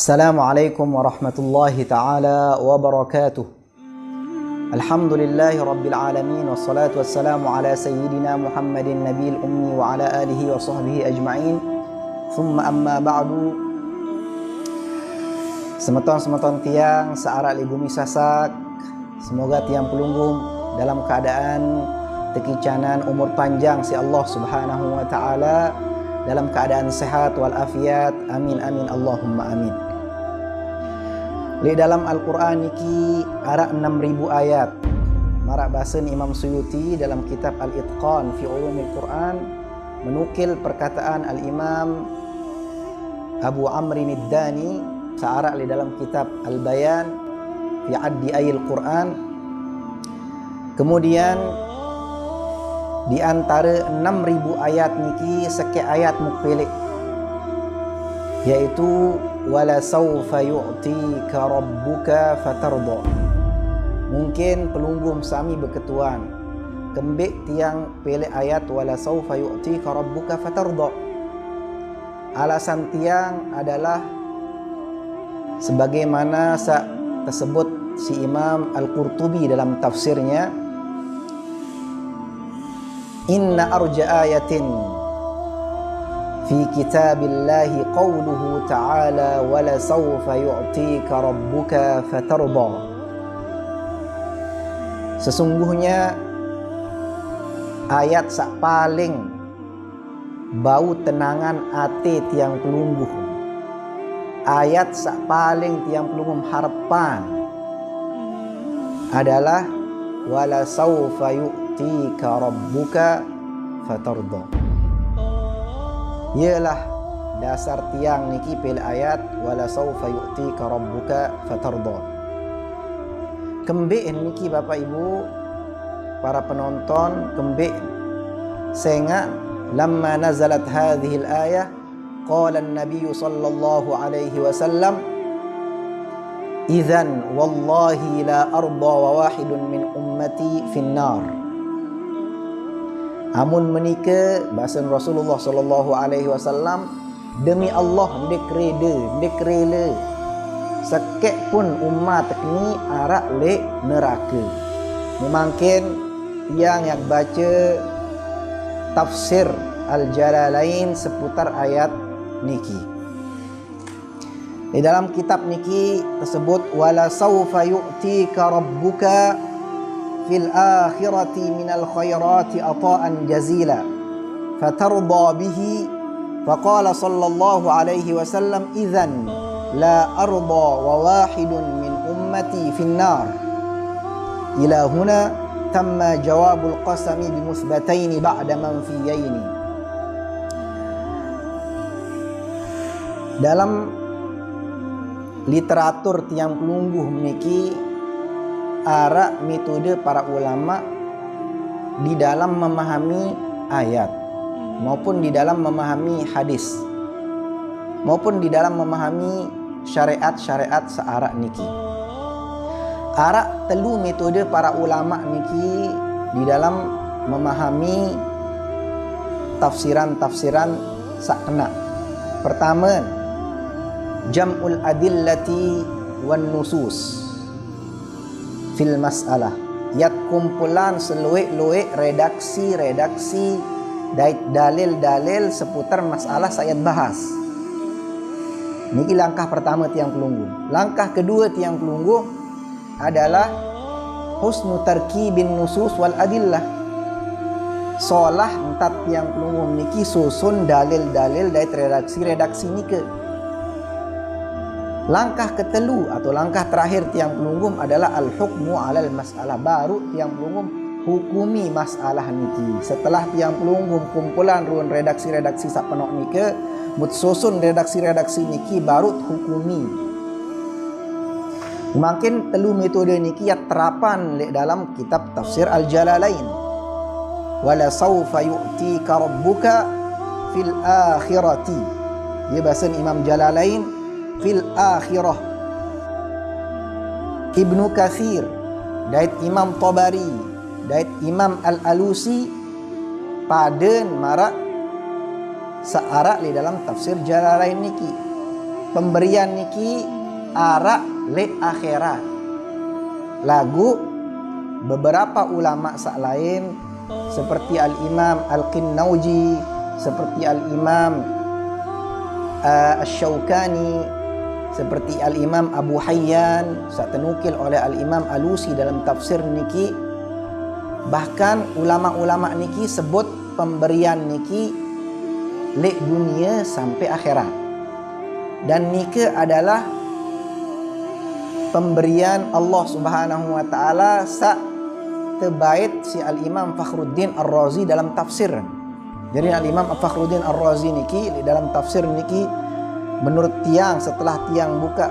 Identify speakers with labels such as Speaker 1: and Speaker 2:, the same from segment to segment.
Speaker 1: Assalamualaikum warahmatullahi ta'ala wabarakatuh. Alhamdulillahi rabbil alamin. Wassalatu wassalamu ala sayyidina Muhammadin nabil ummi wa ala alihi wa sahbihi ajma'in. Thumma amma ba'du. Semeton-semeton tiang searak li bumi sasak, semoga tiang pelunggum dalam keadaan tekicanan umur panjang si Allah subhanahu wa ta'ala, dalam keadaan sehat wal afiat. Amin amin Allahumma amin. Di dalam Al-Quran niki ada 6.000 ayat. Marak bahasan Imam Suyuti dalam kitab Al-Itqan fi Ulumil Quran menukil perkataan Al-Imam Abu Amrin Ad-Dani searak di dalam kitab Al-Bayan fi Addi Ayil Quran. Kemudian di antara 6.000 ayat niki sekek ayat mukpilih, yaitu wala sawfa yu'tika rabbuka fatarda. Mungkin pelunggum sami berketuan kembik tiang pilih ayat wala sawfa yu'tika rabbuka fatarda. Alasan tiang adalah sebagaimana tersebut si Imam Al-Qurtubi dalam tafsirnya, inna arja ayatin fi kitabillahi qawluhu ta'ala wala sawfa yu'tika rabbuka fatarda. Sesungguhnya ayat sak paling bau tenangan ate tiang pelungguh, ayat sak paling tiang pelungguh harapan adalah wala sawfa yu'tika rabbuka fatarda. Ialah dasar tiang niki pilih ayat wala sawfa yu'tika rabbuka fatarda. Kembik niki Bapak Ibu para penonton, kembik sehingga lamma nazalat hadhihi al-ayah qala an-nabiy sallallahu alaihi wasallam idzan wallahi la arda wa wahidun min ummati finnar. Amun menika bahasan Rasulullah sallallahu alaihi wasallam, demi Allah ndek rela sekek pun umat ni arak le neraka. Memangkin yang baca tafsir Al-Jalalain seputar ayat niki. Di dalam kitab niki tersebut wala sawfa yu'tika rabbuka fil akhirati minal khairati ata'an jazila fatarda bihi faqala sallallahu alaihi wasallam idzan la arda wa wahidun min ummati finnar. Ila huna tamma jawabul qasami bimuthbataini ba'da manfiyaini. Dalam literatur tiang pelungguh niki arak metode para ulama di dalam memahami ayat maupun di dalam memahami hadis maupun di dalam memahami syariat-syariat searak niki. Arak telu metode para ulama niki di dalam memahami tafsiran-tafsiran sak kena. Pertama, jam'ul adillati wan nusus fil masalah, yat kumpulan seluik-luik redaksi dalil-dalil seputar masalah saya bahas. Niki langkah pertama tiang pelunggu. Langkah kedua tiang pelunggu adalah husnu tarkibin nusus wal adillah. Solah entat tiang pelunggu niki susun dalil-dalil dari redaksi niki. Langkah ketelu atau langkah terakhir tiang pelunggum adalah al-hukmu alal masalah. Baru tiang pelunggum hukumi masalah niki. Setelah tiang pelunggum kumpulan ruang redaksi-redaksi sak penok niki, mutsusun redaksi-redaksi niki baru hukumi. Makin telu metode niki ya terapan dalam kitab tafsir Al-Jalalain. Wala sawfa yu'tika rabbuka fil akhirati. Ia bahasan Imam Jalalain fil akhirah. Ibnu Katsir, dait Imam Tabari, dait Imam Al-Alusi paden marak searak di dalam tafsir Jalalain niki. pemberian niki arak le akhirat. Lagu beberapa ulama sak lain seperti Al-Imam Al-Qinnauji, seperti Al-Imam Asy-Syaukani, seperti Al-Imam Abu Hayyan, sak tenukil oleh Al-Imam Alusi dalam tafsir niki. Bahkan ulama-ulama niki sebut pemberian niki lek dunia sampai akhirat. Dan niki adalah pemberian Allah Subhanahu wa taala sak tebait si Al-Imam Fakhruddin Ar-Razi dalam tafsir. Jadi Al-Imam Fakhruddin Ar-Razi niki dalam tafsir niki, menurut tiang, setelah tiang buka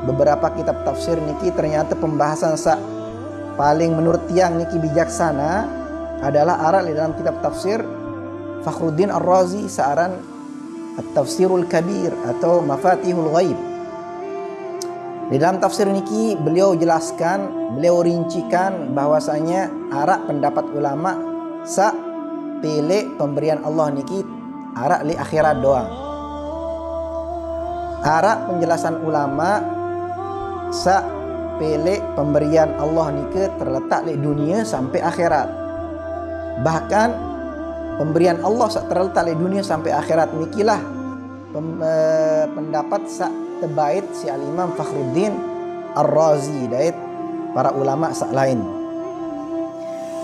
Speaker 1: beberapa kitab tafsir niki, ternyata pembahasan sak paling menurut tiang niki bijaksana adalah arak di dalam kitab tafsir Fakhruddin Ar-Razi searan At-Tafsirul Kabir atau Mafatihul Ghaib. Di dalam tafsir niki beliau jelaskan, beliau rincikan bahwasanya arak pendapat ulama sak pilih pemberian Allah niki arak li akhirat doang. Arak penjelasan ulama sak pilih pemberian Allah niki terletak di dunia sampai akhirat. Bahkan pemberian Allah sak terletak di dunia sampai akhirat nikilah pendapat sak tebait si Al-Imam Fakhruddin Ar-Razi dait para ulama sak lain.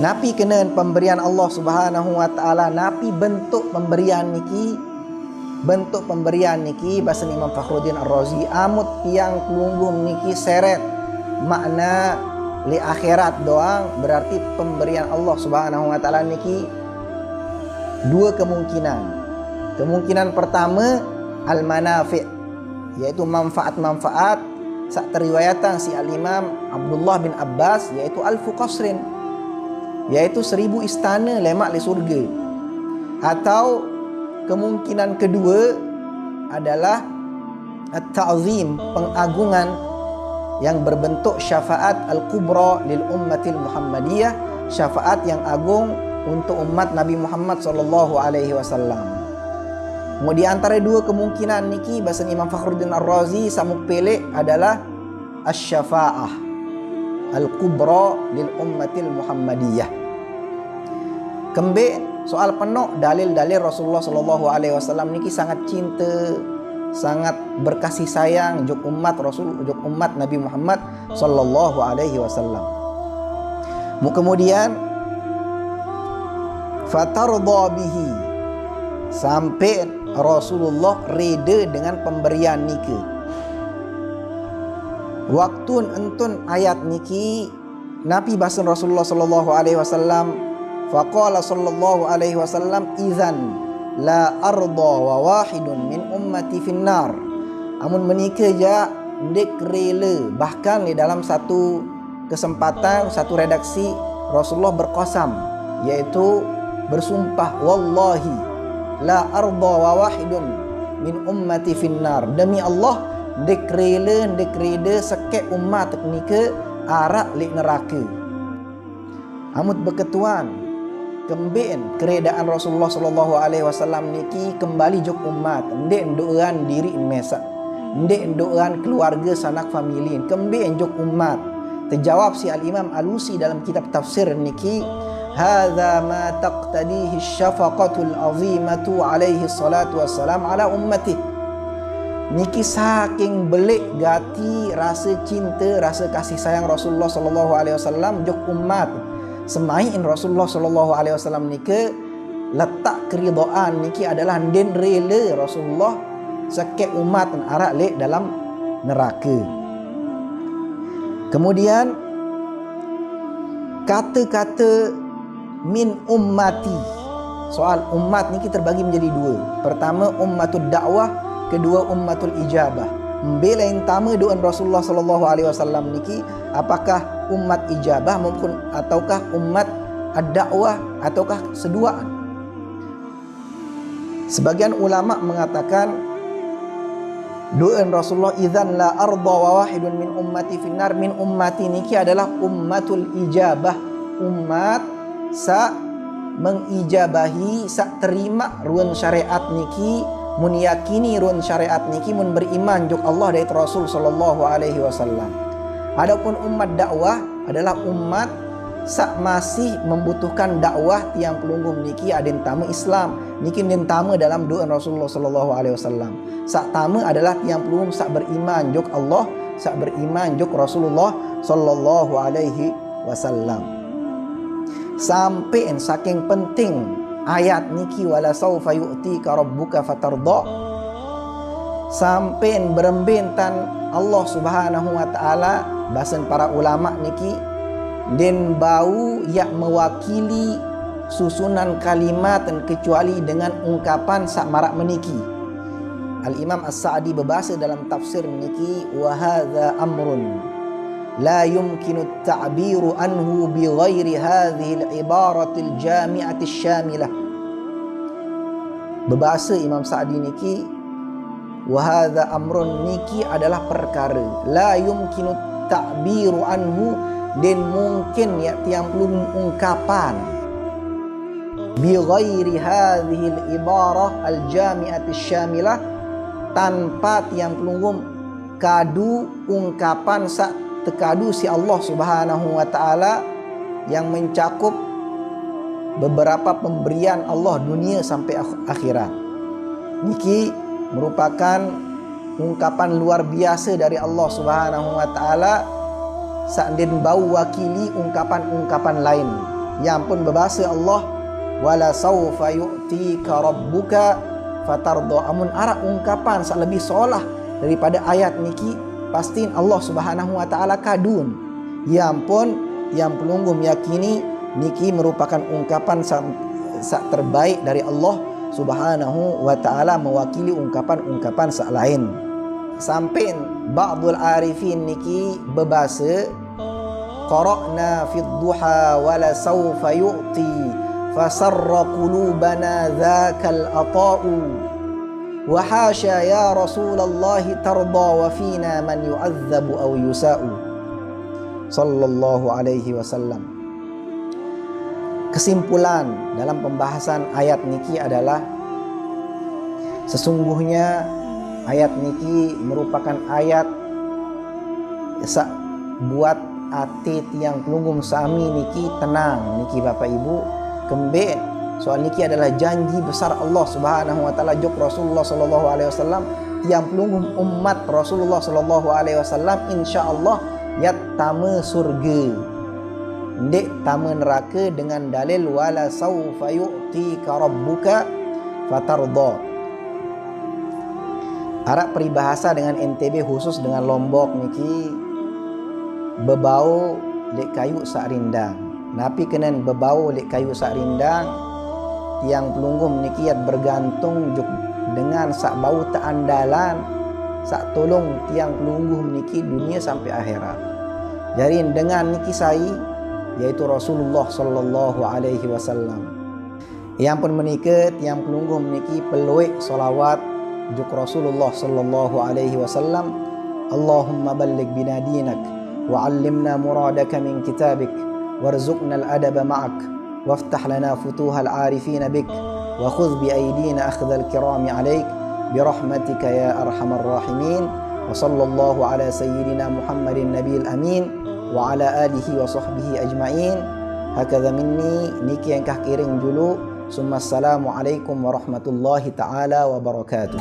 Speaker 1: Napi kena pemberian Allah Subhanahu wa taala, napi bentuk pemberian niki, bentuk pemberian niki bahasa Imam Fakhruddin Ar-Razi amut tiang pelunggum niki seret makna li akhirat doang, berarti pemberian Allah Subhanahu wa taala niki dua kemungkinan. Kemungkinan pertama al-manafi', yaitu manfaat-manfaat sak teriwayatan si Al-Imam Abdullah bin Abbas, yaitu alfu qasrin, yaitu 1000 istana lemak di surga. Atau kemungkinan kedua adalah at-ta'zim, pengagungan yang berbentuk syafaat al-kubra lil ummatil Muhammadiyah, syafaat yang agung untuk umat Nabi Muhammad sallallahu alaihi wasallam. Di antara dua kemungkinan niki bahasa Imam Fakhruddin Ar-Razi samuk pelek adalah asy-syafa'ah al-kubra lil ummatil Muhammadiyah. Kembali soal penuh dalil-dalil Rasulullah sallallahu alaihi wasallam niki sangat cinta, sangat berkasih sayang juk umat Rasul, juk umat Nabi Muhammad sallallahu alaihi wasallam. Kemudian fatardha bihi, sampai Rasulullah reda dengan pemberian niki. Waktu entun ayat niki Nabi bahasa Rasulullah sallallahu alaihi wasallam, faqala sallallahu alaihi wasallam idzan la arda wa wahidun min ummati finnar. Amun menikah ja ndek rela, bahkan di dalam satu kesempatan, satu redaksi Rasulullah berqasam, yaitu bersumpah, wallahi la arda wa wahidun min ummati finnar, demi Allah ndek rela sekek umat nika arak lik neraka. Amut berketuan kembien keredaan Rasulullah sallallahu alaihi wasallam niki kembali juk umat, ndek ndoan diri mesak, ndek ndoan keluarga sanak famili, kembien juk umat. Terjawab si Al-Imam Alusi dalam kitab tafsir niki, hadza ma taqtadihi syafaqatul azimatu alaihi salatu wassalam ala ummati. Niki saking belik gati rasa cinta, rasa kasih sayang Rasulullah sallallahu alaihi wasallam juk umat. Semain Rasulullah sallallahu alaihi wasallam niki letak keridhaan niki adalah den rela Rasulullah sekek umat arak lek dalam neraka. Kemudian kata-kata min ummati, soal umat ni kita terbagi menjadi dua. Pertama ummatul dakwah, kedua ummatul ijabah. Membela yang pertama doa Rasulullah sallallahu alaihi wasallam niki apakah umat ijabah maupun ataukah umat ad-dakwah ataukah seduaan. Sebagian ulama mengatakan doa Rasulullah idzan la arda wa wahidun min ummati finnar, min ummati niki adalah ummatul ijabah, umat sa mengijabahi, sa terima ruang syariat niki mun yakini run syariat niki, mun beriman juk Allah dari Rasul sallallahu alaihi wasallam. Adapun umat dakwah adalah umat sak masih membutuhkan dakwah tiang pelunggum niki aden tamu Islam. Niki den tamu dalam doa Rasulullah sallallahu alaihi wasallam. Sak tamu adalah tiang pelunggum sak beriman juk Allah, sak beriman juk Rasulullah sallallahu alaihi wasallam. Sampai saking penting ayat niki wala saufa yu'tika rabbuka fatarda, sampai berembentan Allah Subhanahu wa taala bahasan para ulama niki den bau yak mewakili susunan kalimat dan kecuali dengan ungkapan sak marak meniki. Al-Imam As-Sa'di berbahasa dalam tafsir meniki, wa hadza amrun la yumkinu at-ta'biru anhu bi ghairi hadhihi al-ibarati al-jami'ati asy-syamilah. Berbahasa Imam Sa'di niki, wa hadza amrun niki adalah perkara la yumkinu at-ta'biru anhu, dan mungkin ya tiang belum ungkapan bi ghairi hadhihi al-ibarah al-jami'ati asy-syamilah, tanpa tiang pelunggum kadu ungkapan sak tekadu si Allah Subhanahu wa taala yang mencakup beberapa pemberian Allah dunia sampai akhirat. Niki merupakan ungkapan luar biasa dari Allah Subhanahu wa taala sak den bau wakili ungkapan-ungkapan lain. Yang pun berbahasa Allah, wala saufa yu'tika rabbuka fatarda. Amun arak ungkapan sak lebih solah daripada ayat niki, pastiin Allah Subhanahu wa taala kadun. Yang pun yang pelunggum yakini niki merupakan ungkapan sak terbaik dari Allah Subhanahu wa taala mewakili ungkapan-ungkapan sak lain. Sampai ba'dul arifin niki berbahasa, qara'na fid duha wala sawfa yu'ti fasarra qulubana dzakal ata'u wa hasya ya Rasulullah tarda wa fina man yu'adzabu aw yusa'u sallallahu alaihi wasallam. Kesimpulan dalam pembahasan ayat niki adalah sesungguhnya ayat niki merupakan ayat sak buat hati tiang pelunggum sami niki tenang niki Bapak Ibu kembali. Soal niki adalah janji besar Allah Subhanahu wa taala jok Rasulullah sallallahu alaihi wasallam, tiang pelunggum umat Rasulullah sallallahu alaihi wasallam insyaallah yat tama surga, ndek tama neraka dengan dalil wala saufa yu'tika rabbuka fatarda. Harap peribahasa dengan NTB khusus dengan Lombok niki bebau lek kayu sak rindang. Napi kenen bebau lek kayu sak rindang, tiang pelunggum niki yat bergantung juk dengan sak bau tak andalan sak tolong tiang pelunggum niki dunia sampai akhirat. Jadi dengan niki sai yaitu Rasulullah sallallahu alaihi wasallam. Yang pun menikah tiang pelunggum niki peluik solawat juk Rasulullah sallallahu alaihi wasallam. Allahumma balligh bina dinak wa 'allimna muradaka min kitabik warzuqna al-adaba ma'ak waftah lana futuhal 'arifin bik wa khudh bi aydina akhdhal kirami 'alaik bi rahmatika ya arhamar rahimin wa sallallahu ala sayyidina Muhammadin nabiyil amin wa ala alihi wa sahbihi ajma'in. Hakadha minni niki yang kah kiring dulu. Assalamualaikum warahmatullahi taala wabarakatuh.